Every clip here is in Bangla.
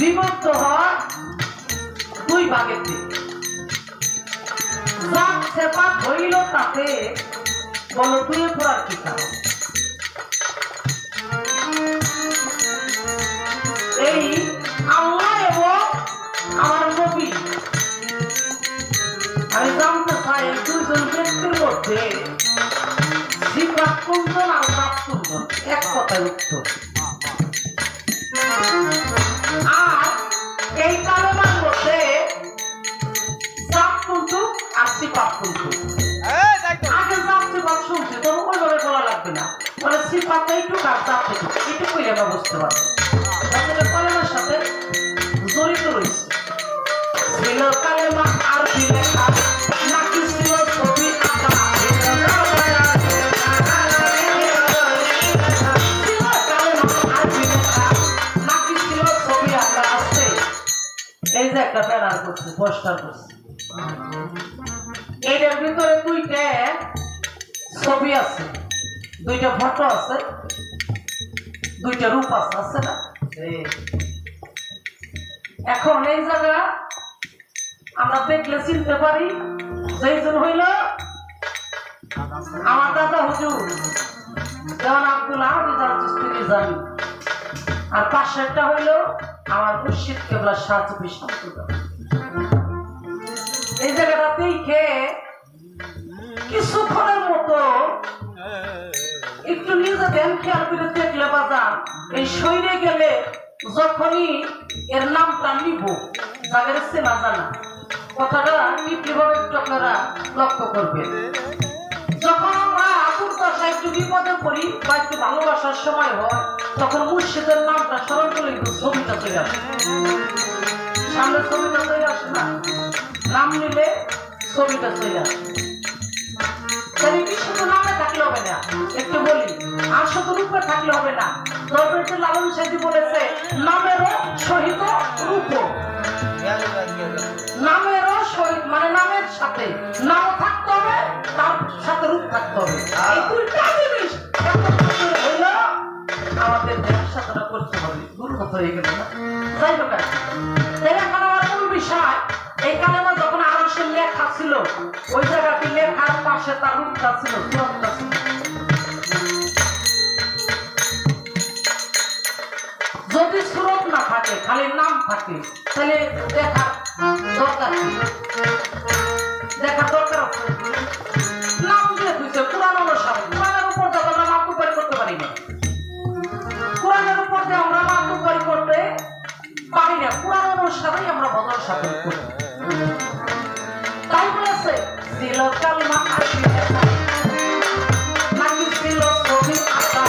বিভক্ত হয় দুই ভাগের দিকে। যাক সেপাত হইল তাতে বলো দুয়ে পড়ার কি কারণ? এই আল্লাহ এবং আমার নবী, আমি জানতে চাই এই দুইজন ব্যক্তির মধ্যে সিফাত কোনজন আর নাম কোনজন? এক কথায় উত্তর। আর এই কালেমার মধ্যে জাত কোনটু আর সিফাত কোনটু? আগে জাত সিফাত শুনছি, তবে ওইভাবে বলা লাগবে না, মানে সিফাত এইটুকু আর জাত এইটুকু, এইটুকুই আমরা বুঝতে পারবো। তাহলে কালেমার সাথে জড়িত রয়েছে। ছিল কালেমা আরবি লেখা নাকি ছিল ছবি আঁকা? ছিল কালেমা আরবি লেখা নাকি ছিল ছবি আঁকা? আছে এই যে একটা ব্যানার করছে, পোস্টার করছে, এটার ভিতরে দুইটা ছবি আছে, দুইটা ফটো আছে, দুইটা রূপ আছে, আছে না? এখন এই জায়গা আমরা দেখলে চিনতে পারি যেজন হইল আমার দাদা হুজুর দেওয়ান আব্দুল আহাদ চিশতি জানি, আর পাশেরটা হইল আমার মুর্শিদ কেবলা শাহ সুফি শামসুদ্দৌলা। এই জায়গাটা দেখে কিছুক্ষণের মতো একটু নিজে ধ্যান খেয়াল করে দেখলে বাজান এই শরীরে গেলে যখনই এর নামটা নিব জায়গায় চেনা জানা, কথাটা কিভাবে একটু আপনারা লক্ষ্য করবেন। যখন আমরা দুর্দশা একটু বিপদে পড়ি বা একটু ভালোবাসার সময় হয়, তখন মুর্শিদের নামটা স্মরণ করলে কিন্তু ছবিটা চলে আসে, সামনে ছবিটা চলে আসে না, নাম নিলে ছবিটা চলে আসে। তাহলে কি শুধু নামে থাকলে হবে না, একটু বলি, আর শুধু রূপে থাকলে হবে না। দরবেশে লালন সাহেব বলেছে নামেরও সহিত রূপ, নামেরও সহিত মানে নামের সাথে নাম থাকতে হবে, তার সাথে রূপ থাকতে হবে। এই দুইটা জিনিস হইল আমাদের ব্যবসাটা করতে হবে। গুরু কথা হয়ে গেল না, যাই হোক। এখন আমার মূল বিষয়, এই কালেমা যখন আরশে লেখা ছিল, ওই জায়গাটি লেখার পাশে তার রূপটা ছিল, সুরতটা ছিল। যদি সুরত না থাকে, খালি নাম থাকে, তাহলে দেখার দরকার কি? দেখার দরকার আছে। নাম দিয়ে দিচ্ছে কোরআন অনুসারে, কোরআনের উপর দিয়ে আমরা মাতুব্বারি করতে পারি না, কোরআনের উপর দিয়ে আমরা মাতুব্বারি করতে পারি না, কোরআন অনুসারেই আমরা বদল সাধন করি। তাই বলেছে ছিল কালেমা আরবি লেখা নাকি ছিল ছবি আঁকা?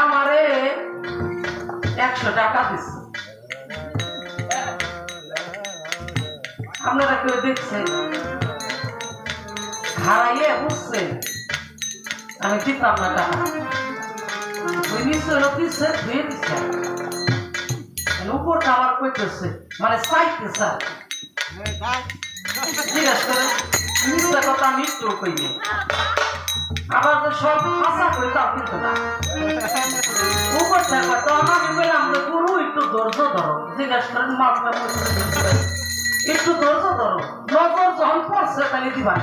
আমারে 100 টাকা দিচ্ছে, আপনারা কেউ দেখছেন? হারাইয়ে বুঝছে আমি দিতাম না টাকা, ওই নিশ্চয় দিচ্ছে, ধুয়ে দিচ্ছে, উপরটা আমার কইতেছে মানে চাইতে স্যার জিজ্ঞাসা করে, নিশ্চয় কথা আমি একটু কইনি। আবার তো সব ফাঁসা করে তাও কিন্তু না উপর থাকবে তো আমাকে বললাম যে গুরু একটু ধৈর্য ধরো জিজ্ঞাসা করেন মাপটা একটু ধৈর্য ধরো নজর যখন পড়ছে তাহলে দিবা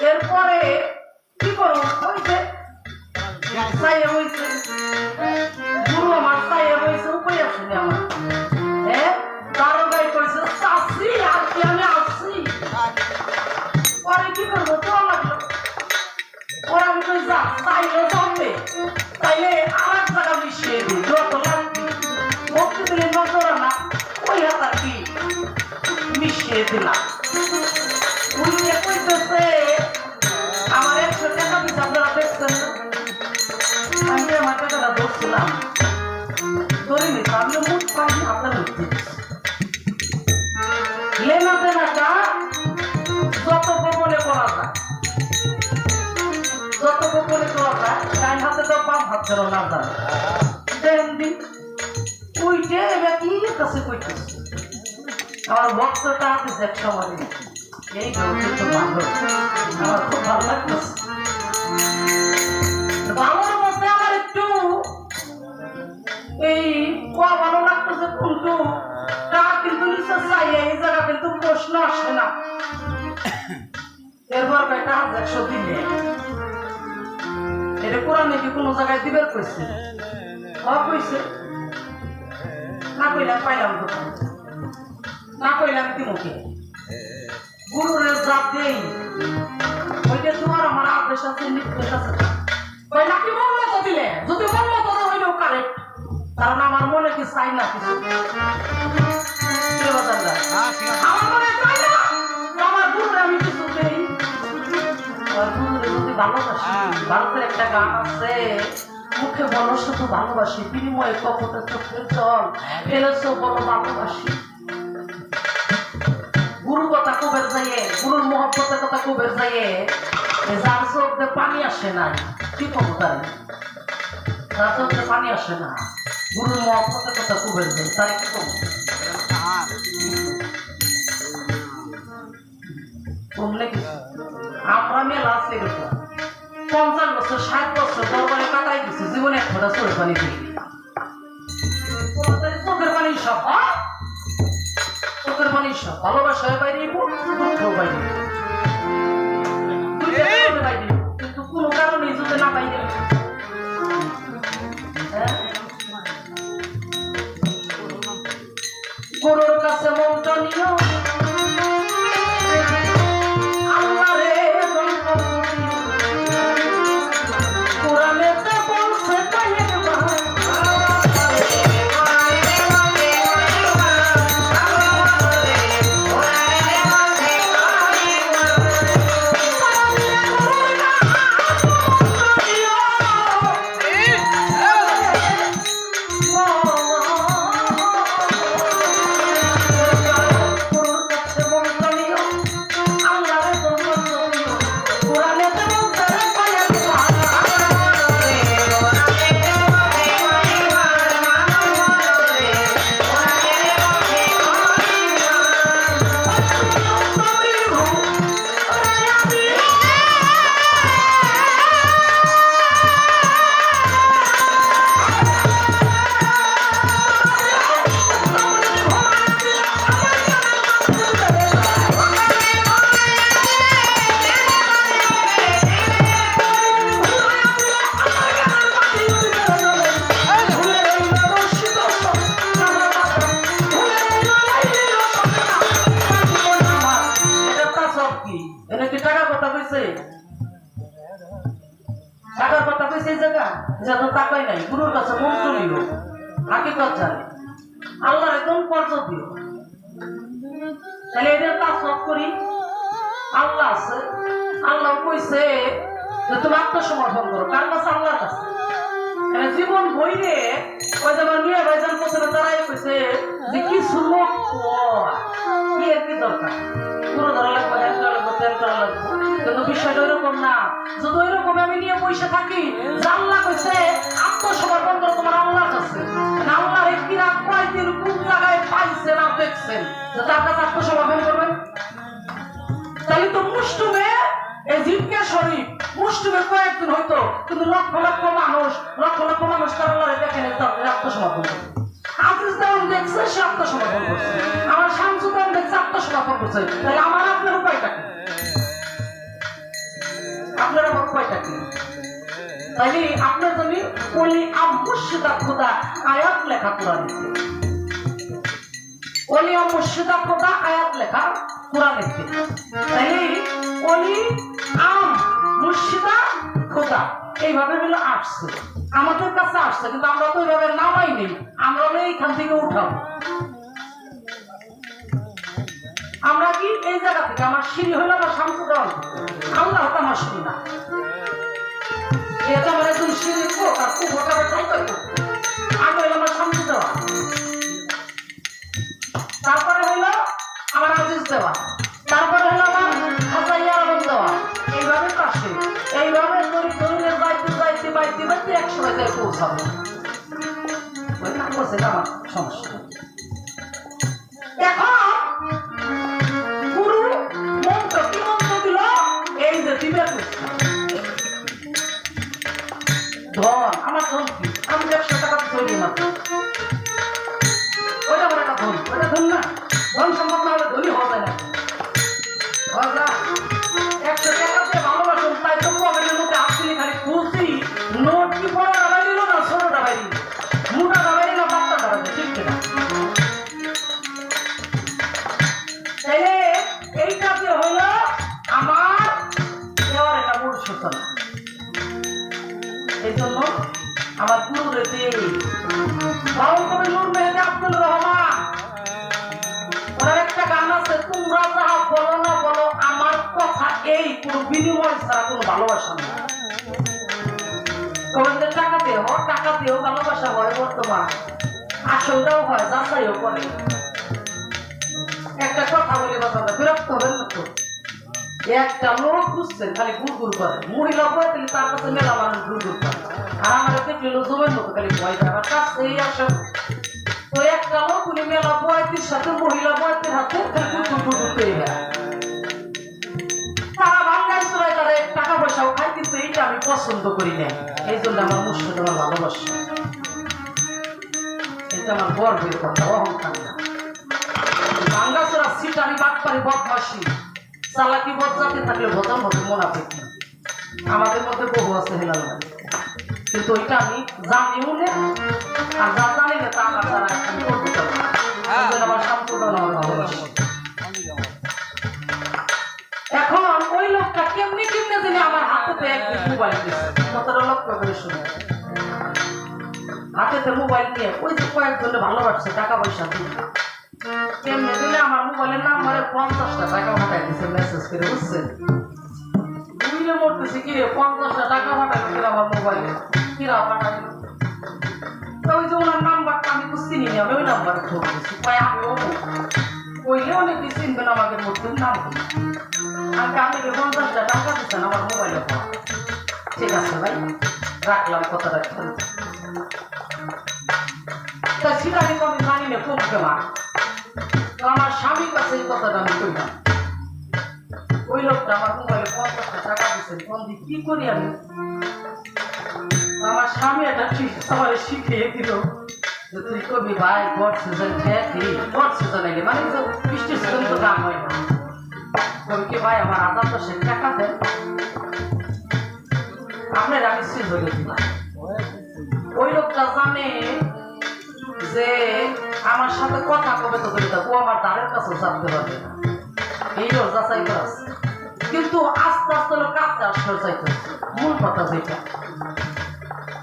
এরপরে কি করো ওই যে চাইয়ে হয়েছে গুরু আমার চাইয়ে হয়েছে উপায় আছে আমার হ্যাঁ কারো গাই করেছে চাষি আর কি আমি আসছি পরে কি করবো তো লাগলো ওরা আমি কই যা চাইলে যাবে তাইলে আর এক জায়গা মিশিয়ে দিই যত লাগবে ভক্তি দিলে নজর না ওই হাত আর কি মিশিয়ে দিলাম উনি কইতেছে আমার 100 টাকা দিচ্ছে আপনারা দেখছেন আমি আমার টাকাটা ধরছিলাম ধরে নিত আমি মুখ পাইনি আপনার লেনা দেনাটা যত গোপনে করা যায় যত গোপনে করা যায় ডাইন হাতে তো বাম হাত ছিল না যায় দেন দিন উইটে এবার কি কাছে কইতেছে আমার ভক্তটা দিচ্ছে এক সময় এই কিন্তু ভালো আমার খুব ভালো লাগতেছে ভালোর মধ্যে আমার একটু এই ভালো লাগতেছে কিন্তু তা কিন্তু নিশ্চয় চাই এই জায়গা কিন্তু প্রশ্ন আসে না এরপর কয়টা 100 দিলে এটা কোরআনে কি কোনো জায়গায় দিবের কইছে কইছে না কইলাম পাইলাম তো না কইলাম কি মুখে গুরুরের জাত দেই ওইটা তোমার আমার আদেশ আছে নির্দেশ আছে কই নাকি বললো তো দিলে যদি বললো তো হইলেও কারেক্ট কারণ আমার মনে কি চাই না কিছু আমার মনে চাই না আমার গুরুরে আমি কিছু দেই আর গুরুরে যদি ভালোবাসি ভারতের একটা গান আছে মুখে বলো শুধু ভালোবাসি বিনিময়ে কপটা চোখের জল ফেলেছো বলো ভালোবাসি গুরু কথা কবের যাইয়ে গুরুর মহব্বতের কথা কবের যাইয়ে যার চোখে পানি আসে না কি করবো তার যার চোখে পানি আসে না গুরুর মহব্বতের কথা কবের যাই তার কি করবো আমরা মেলা আসলে 50 বছর 60 বছর দরবারে কাটাই দিচ্ছে জীবনে এক ফোঁটা চোখের পানি দিই চোখের পানি সব চোখের পানি সব ভালোবাসায় বাইরে দুঃখেও বাইরে কিন্তু কোনো কারণে যদি না বাইরে গুরুর কাছে মনটা নিও টাকার কথা কইছে এই জায়গা যত টাকাই নাই গুরুর কাছে মন্ত্র নিল হাকিকত জানে আল্লাহ একদম পর্য দিও তাহলে এদের কাজ সব করি আল্লাহ আছে আল্লাহ কইছে যে তুমি আত্মসমর্পণ করো কার কাছে আল্লাহর কাছে জীবন বইরে ওই যেমন মিয়া ভাইজান প্রথমে দাঁড়াই কইছে যে কিছু লোক কি আর কি দরকার পুরো ধরা লাগবে তেল করা লাগবে কিন্তু বিষয়টা ওইরকম না যদি ওইরকম আমি নিয়ে বসে থাকি আল্লাহ কইছে আত্মসমর্পণ করো তোমার আল্লাহর কাছে আল্লাহর একটি রাত কয়দিন কোন জায়গায় পাইছেন আর দেখছেন যে তার কাছে আত্মসমর্পণ করবেন তাহলে তো মুষ্টুমে এই জিপকে শরীফ মুষ্টুমে কয়েকদিন হইতো, কিন্তু লক্ষ লক্ষ মানুষ তার আল্লাহরে দেখেন আত্মসমর্পণ করে। আজিজ দেওয়ান দেখছে সে আত্মসমর্পণ করছে, আমার শামসু দেওয়ান দেখছে আত্মসমর্পণ করছে। তাহলে আমার আপনার উপায়টা কি? আপনার আমার উপায়টা কি? তাইলে আপনার জন্য ওলি মুর্শিদা খোদা আয়াত লেখা কোরআনে, ওলি মুর্শিদা খোদা আয়াত লেখা কোরআনে। তাইলে ওলি মুর্শিদা খোদা এইভাবে হলো আসছে, আমাদের কাছে আসছে, কিন্তু আমরা তো এইভাবে নামাই নেই, আমরা এইখান থেকে উঠাবো। আমরা কি এই জায়গা থেকে আমার সিঁড়ি হইলো আমার শামসু দেওয়ান, আল্লাহ হতো আমার সিঁড়ি না। এটা আমার একজন সিঁড়ি কোক আর খুব ওটা চাইতে আগে হইলো আমার শামসু দেওয়া, তারপরে হইলো আমার আজিজ দেওয়া, তারপরে হইলো আমার হাজাইয়া আলম দেওয়া। এইভাবে তো আসে, এইভাবে দরিদ্রে যাইতে বাইতে একসময় যাই পৌঁছাবো। ওই কাম করছে আমার সমস্যা। এখন গুরু মন্ত্র কি মন্ত্র দিল? এই যে দিবের ধন, আমার ধন কি? আমি 100 টাকা তৈরি মাত্র, ওইটা আমার একটা ধন, ওইটা ধন না। ধন সম্পদ না হলে ধনী হওয়া যায় না। 100 টাকা দিয়ে ভালোবাসুন, তাই তো পকেটের মধ্যে হাত দিলে খালি খুশি। নোট কি বড় ডাবাই দিল না ছোট ডাবাই দিল, মোটা ডাবাই দিল পাতলা ডাবাই দিল, ঠিক কিনা? তাইলে এইটা যে হইল আমার দেওয়ার একটা মূল সূচনা। এই জন্য আমার গুরু রেতে বাউল কবি নূর মেহেদি আব্দুল রহমান, ওনার একটা গান আছে, তোমরা যাহা বলো না বলো আমার কথা এই, কোনো বিনিময় ছাড়া কোনো ভালোবাসা না। তোমাদের টাকা দিয়েও ভালোবাসা হয় বর্তমান, আসলটাও হয়, যাচাইও করে। একটা কথা বলি বাচ্চারা, বিরক্ত হবেন না তো। একটা লোক বুঝছেন খালি গুড় করে, মহিলা বয় তাহলে তার কাছে মেলা মানুষ গুড় করে, আর আমার দেখলে জমের মতো খালি ভয় পায়, আমার কাছেই আসে। তো একটা লোক উনি মেলা বয়তির সাথে মহিলা বয়তির হাতে গুড় পেয়ে গেল, তারা ভাঙ্গাই চড়াই, তারা টাকা পয়সাও খায়, কিন্তু এইটা আমি পছন্দ করি না। এই জন্য আমার মুর্শিদ আমার ভালোবাসা, এটা আমার গর্বের কথা, অহংকার না। ভাঙ্গাচোরা সিটারি বাটপারি বদমাসি চালাকি বদজাতে থাকলে ভজন মতো মোনাফিক না। আমাদের মধ্যে বহু আছে হেলাল, কিন্তু ওইটা আমি জানিও না, আর যা জানি না তা আমার দ্বারা আমি করতে পারবো না। আমার সম্পূর্ণ আমার ভালোবাসা। এখন ওই লোকটা কেমনি জানি আমার হাতে মোবাইল দিচ্ছে, কতটা লক্ষ্য করে শুনে হাতেতে মোবাইল নিয়ে ওই যে কয়েকজনে ভালোবাসছে টাকা পয়সা দিয়ে, কেমনি দিলে আমার মোবাইলের নাম্বারে 50টা টাকা পাঠাই দিচ্ছে মেসেজ করে, বুঝছেন? দুইলে মরতেছে কিরে 50টা টাকা পাঠাই দিল আমার মোবাইলে, কিরা পাঠাই। ওই যে ওনার নাম্বারটা আমি তো চিনি না, আমি ওই নাম্বারে ফোন করছি, কয় আমি কইলে অনেকে চিনবেন আমাদের মধ্যে নাম করি। আমি 50টা টাকা দিচ্ছেন আমার মোবাইলে। ঠিক আছে ভাই, রাখলাম কথাটা। তা সেটা কিন্তু আমি জানি না কমকে মা, আমার স্বামীর কাছে এই কথাটা আমি কইলাম। ওই লোকটা আমার মোবাইলে 50টা টাকা দিচ্ছেন, কোন দিক কি করি আমি? আমার স্বামী একটা ঠিক আমার শিখিয়ে দিল যে তুই কবি ভাই গড সিজন গড সিজন এলে মানে বৃষ্টির সিজন তো দাম হয় না, কবি কি ভাই আমার 1000 টাকা দেন, আপনার আমি সিজ হয়ে দিলাম। ওই লোকটা জানে যে আমার সাথে কথা কবে তো কবিতা, ও আমার দ্বারের কাছে জানতে পারবে না, এই লোক যাচাই করা আছে। কিন্তু আস্তে আস্তে লোক কাছে আসলে চাইতে মূল কথা যেটা,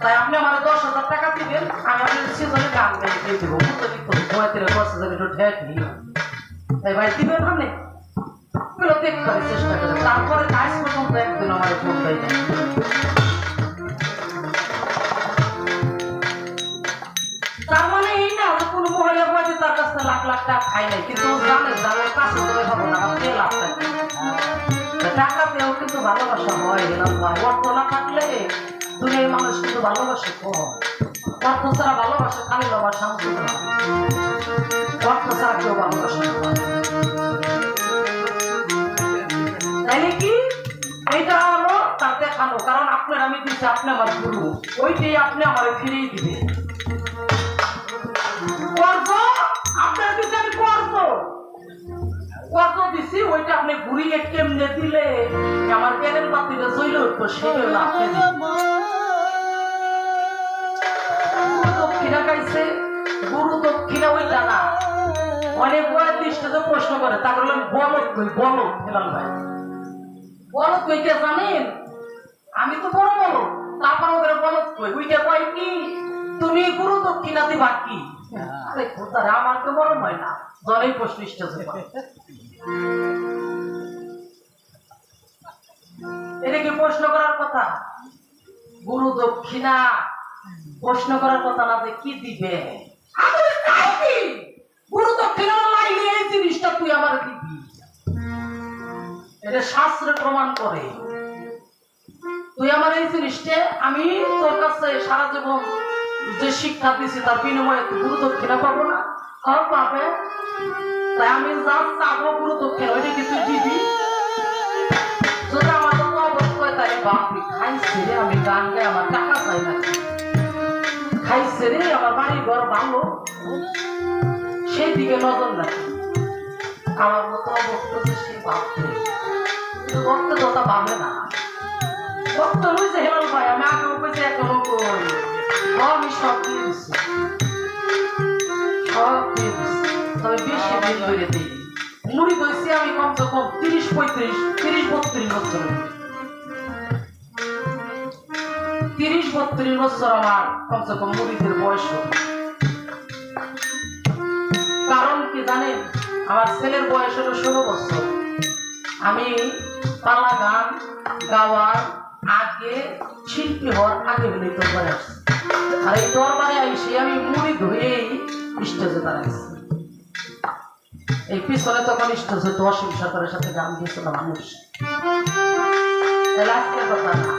তাই আপনি আমার 10,000 টাকা দিবেন, আমি আপনার সিজনে গান গাই দিয়ে দেবো, তাই ভাই দিবেন আপনি দেখতে পারি চেষ্টা করে। তারপরে কাজ পর্যন্ত একদিন আমার ফোন দেয় না। তার মানে এই না যে কোনো মহিলা বয়সে তার কাছে লাখ লাখ টাকা খাই নাই, কিন্তু জানে যাদের কাছে ধরে খাবো না, আমার 2 লাখ টাকা পেয়েও কিন্তু ভালোবাসা হয়। অর্থ না থাকলে দুনিয়ার মানুষ কিন্তু ভালোবাসে কম, অর্থ ছাড়া ভালোবাসে খালি বাবার শান্তি, অর্থ ছাড়া কেউ ভালোবাসে না। তাইলে কি এটা হলো তার দেখানো, কারণ আপনার আমি দিচ্ছি, আপনি আমার গুরু, ওইটাই আপনি আমার ফিরিয়ে দিবে। কর্জ আপনার দিচ্ছি, আমি কর্জ দিছি, ওইটা আপনি ঘুরিয়ে কেমনে দিলে আমার জ্ঞানের বাতিলে জ্বলে উঠবো, সেই হলো আপনি দক্ষিণা গাইছে। গুরু দক্ষিণা ওইটা না, অনেক বয়ের দৃষ্টিতে প্রশ্ন করে, তাকে বললাম বলত কই, বলত হেলাল ভাই, বলত কইটা জানেন? আমি তো বড় বলত, তারপর ওদের বলত কই, ওইটা কয় কি তুমি গুরু দক্ষিণা দিবা কি? আরে খোদারে, আমার তো মরম হয় না, জলেই প্রশ্ন এটা কি প্রশ্ন করার কথা? গুরু দক্ষিণা প্রশ্ন করার কথা না, কি দিবে? গুরু দক্ষিণা লাইলে এই জিনিসটা তুই আমার দিবি, এটা শাস্ত্রে প্রমাণ করে। তুই আমার এই জিনিসটা, আমি তোর কাছে সারা জীবন যে শিক্ষা দিছি তার বিনিময়ে তুই গুরু দক্ষিণা পাবো না? হ্যাঁ পাবে। তাই আমি যা চাবো গুরু দক্ষিণা, ওইটা কি তুই দিবি? যদি আমার তো অবশ্যই তাই বাপি খাইছে রে, আমি গান গাই, আমার টাকা চাই না, খাইছে রে, আমার বাড়ি ঘর ভালো, সেই দিকে নজর রাখি। আমার মতো অবস্থা সেই ভাবতে, কিন্তু ভক্ত কথা ভাবে না। ভক্ত হয়েছে হেলাল ভাই, আমি আগে উপেছে এখনো করি, আমি সব দিয়ে দিচ্ছি, সব দিয়ে দিচ্ছি, তবে বেশি দিন ধরে দিই। মুড়ি বইছি আমি কমসে কম 30-32 বছর, 30-32 বছর আমার কমসে কম মুড়িদের বয়স। কারণ কি জানেন? আমার ছেলের বয়স হলো 16 বছর। আমি পালা গান গাওয়ার আগে, শিল্পী হওয়ার আগে হলে দরবারে আসছি, আর এই দরবারে আইসে আমি মুড়ি ধরেই স্টেজে দাঁড়াইছি। এই পিছনে তখন স্টেজে অসীম সরকারের সাথে গান দিয়েছিল মানুষ, আজকের কথা না,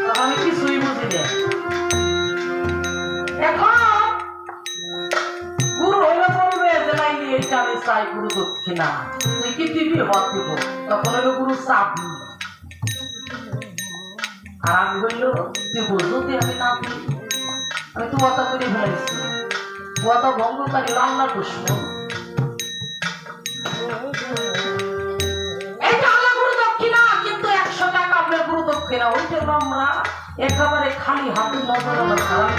তখন আমি কিছুই বুঝি না। এখন গুরু হইলে বলবে যে লাইনি এইটা আমি চাই গুরু দক্ষিণা, তুই কি দিবি? হত দিব। তখন হইলো গুরু চাবি, আর আমি বললো তুই বুঝলো তুই, আমি না দিই, আমি তো কথা করে ফেলাইছি, কথা ভঙ্গকারী আল্লাহর দুশমন। এটা আল্লাহ গুরু দক্ষিণা, কিন্তু 100 টাকা আপনার গুরু দক্ষিণা, ওইটা আমরা একেবারে খালি হাতে নজর আমার খারাপ।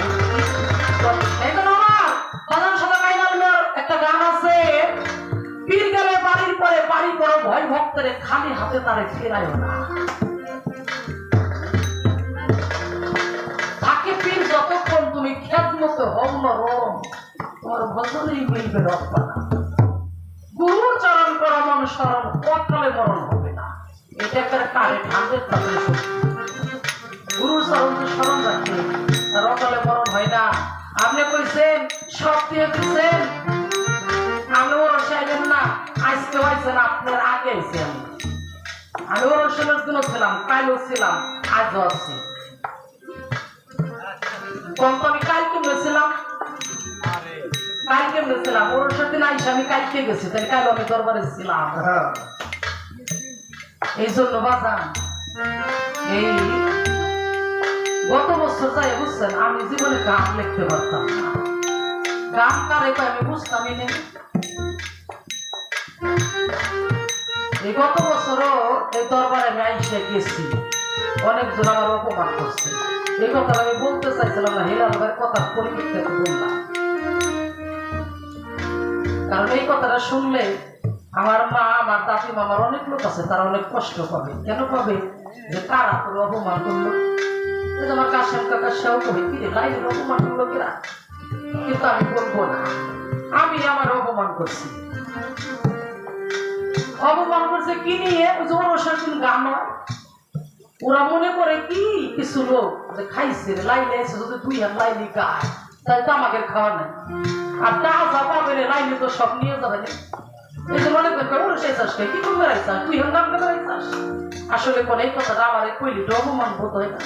একটা গান আছে, পীর গেলে বাড়ির পরে বাড়ি করো, ভয় ভক্তের খালি হাতে তারে ফেরায় না। থাকে পীর যতক্ষণ তুমি খেত মতো হও নরম, তোমার ভজনেই মিলবে রব্বানা। গুরু চরণ করো মন স্মরণ, অকালে মরণ হবে না। এটা একটা কারেন্ট 100% সত্যি। গুরু চরণ যে স্মরণ রাখে, তার অকালে মরণ হয় না। আপনি কইছেন সব দিয়ে দিচ্ছেন, আমি ওর চাইলেন না, আজকে হয়েছেন আপনার আগে আইছেন। আমি ওর শোনার জন্য ছিলাম, কালও ছিলাম, আজও আছি। কম আমি কাল কেমনে ছিলাম, ওর সাথে না আইসা আমি কালকে গেছি, তাই কাল আমি দরবারে ছিলাম। এই জন্য বাজান, এই গত বছর যাই বুঝছেন, আমি জীবনে গান লিখতে পারতাম না। গান কারে আমি বুঝতামই নেই। এই গত বছরও এই দরবারে আমি আইসে গেছি, অনেকজন আমার অপমান করছে। এই কথা আমি বলতে চাইছিলাম না, হেলাল ভাইয়ের কথার পরিপ্রেক্ষিতে বললাম। কারণ এই কথাটা শুনলে আমার মা, আমার দাদিমা, আমার অনেক লোক আছে, তারা অনেক কষ্ট পাবে। কেন পাবে? যে কারা তোর অপমান করলো। আমার কাশেম কাকা সেও কবে কি লাইনের অপমান করলো কিরা, কিন্তু আমি বলবো না আমি আমার অপমান করছি। অপমান করছে কি নিয়ে? ওর সাথে গান হয়, ওরা মনে করে কি কিছু লোক যে খাইছে লাইনে এসে যদি 2 হাত লাইনে গায়, তাই তো আমাকে খাওয়া নাই, আর টাকা পাবে লাইনে তো সব নিয়ে যাবে না। এই যে মনে করবে ওর সেই চাষ কি করবে, তুই হন নাম করে চাষ। আসলে কোন এই কথাটা আমার কইলি তো অপমান বোধ হয় না।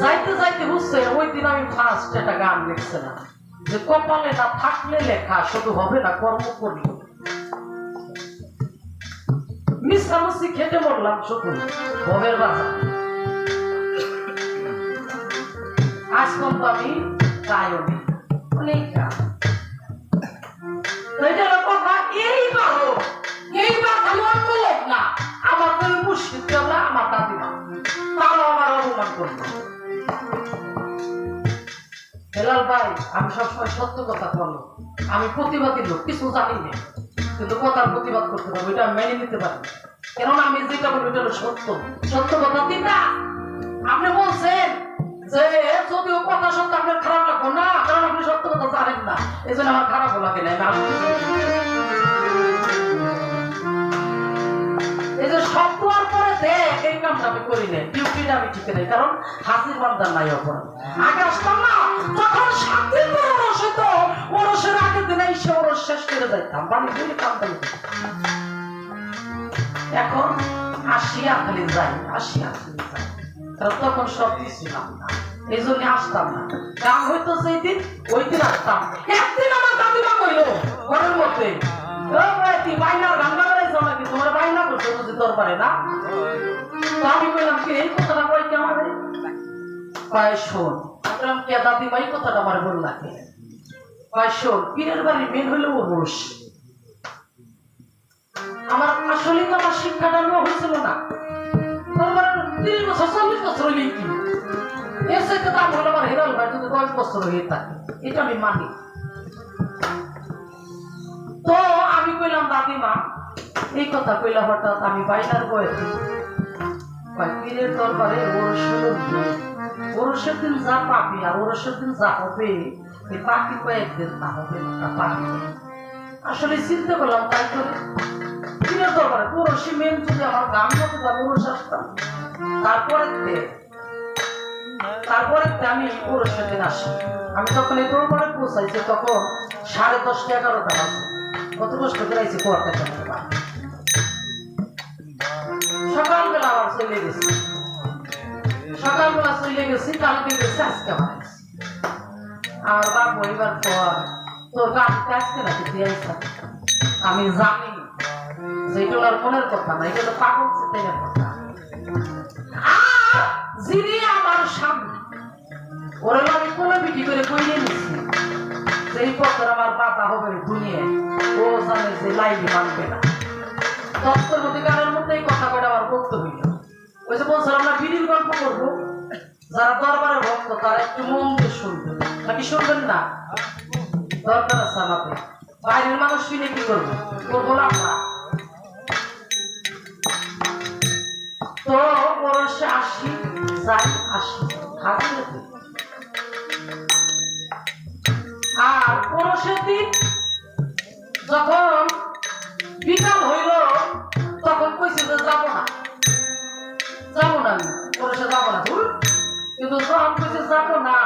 যাইতে যাইতে বুঝছে, ওই দিন আমি ফার্স্ট একটা গান লিখছিলাম যে কপালে না থাকলে লেখা শুধু হবে না, কর্ম করলে। মিশামুশি খেতে মরলাম শুধু ভোগের বাজার। আজ পর্যন্ত আমি যাইও নি অনেক এইবার খালি অন্য লোক না, আমার তো মুর্শিদ কেবলা আমার দাদিমা, তারাও আমার অপমান করলো। হেলাল ভাই, আমি সবসময় সত্য কথা বলবো, আমি প্রতিবাদী লোক, কিছু জানি না, কিন্তু কথার প্রতিবাদ করতে পারবো, এটা মেনে নিতে পারি, কেননা আমি যেটা বলি এটা হলো সত্য। সত্য কথা দিদা আপনি বলছেন যে যদিও কথা সত্য আপনার খারাপ লাগবে না, কারণ আপনি সত্য কথা জানেন না, এই জন্য আমার খারাপ লাগে না। এই যে শব্দ আর পরে দেখ এই কামটা আমি করি না, ডিউটিটা আমি ঠিক নেই, কারণ হাসির বান্দার নাই অপরাধ। আগে আসতাম না যখন শান্তির পর ওরস হতো, ওরসের আগের দিনে এসে ওরস শেষ করে যাইতাম, বাড়ি দিয়ে কামটা। এখন আসিয়া খালি যাই, আসিয়া খালি যাই, কারণ তখন সব কিছু ছিলাম না, এই জন্য আসতাম না। গান হইতো সেই দিন, ওই দিন আসতাম। একদিন আমার দাদিমা কইল ঘরের মধ্যে, বাইনার গান বাজাইছো নাকি, তোমার বাইনা করছো বুঝি দরবারে না? আমি কইলাম কি এই কথাটা কই কি আমার কয় শোন, বললাম কে দাদিমা এই কথাটা আমার বললা কে? কয় শোন, পীরের বাড়ির মেন হইলো ওরস। আমার আসলে তো আমার শিক্ষাটা নেওয়া হয়েছিল না, দরবারে 30 বছর 40 বছর হইলে কি এর সাথে দাম হলো আমার হেরাল ভাই যদি 10 বছর হয়ে থাকে, এটা আমি মানি। তো আমি কইলাম দাদিমা এই কথা কইলা হঠাৎ আমি বাইনার বয়সে পীরের দরবারে ওরসের দিন যা পাবি আর ওরসের দিন যা হবে এই বাকি কয়েকদিন তা হবে না পাবি। আসলে চিন্তা করলাম তাই করে পীরের দরবারে ওরসি মেন যদি আমার গান হতে যাবে ওরস আসতাম, তারপরে আমি ওরসের দিন আসি। আমি তখন এই দরবারে পৌঁছাইছি তখন 10:30 11টা বাজে, কত কষ্ট করে আইছি কোয়ার্টার করতে পারি। সকালবেলা আবার চলে গেছি, কালকে গেছি আজকে বানাইছি। আমার বাবু এবার পর তোর গানকে আজকে নাকি দিয়েছ, আমি জানি যে এটা ওনার মনের কথা না, এটা পাগল চেতেনের কথা। যিনি আমার সামনে ওরা আমি কোলে বিটি করে কইয়ে নিচ্ছি যে এই পথর আমার বাধা হবে দুনিয়ায়, ও জানে যে লাইনে মানবে না। দপ্তর অধিকারের মধ্যে এই কথা কটা আমার বলতে হইল। ওই যে বলছিলাম আমরা বিড়ির গল্প করবো, যারা দরবারের ভক্ত তারা একটু মন দিয়ে শুনবে, নাকি শুনবেন না? দরকার আছে আমাদের, বাইরের মানুষ শুনে কি করবো, করবো না আমরা। তো ওরসে আসি যাই আসি হাজির, আর ওরসের দিন যখন বিকাল হইল তখন কইছি যে যাবো না আমি ওরসে যাবো না, কিন্তু যখন কইছি যাবো না,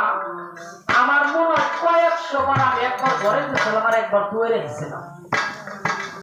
আমার মনে হয় কয়েকশো বার আমি একবার ঘরে গেছিলাম আর একবার দুয়ে রেখেছিলাম।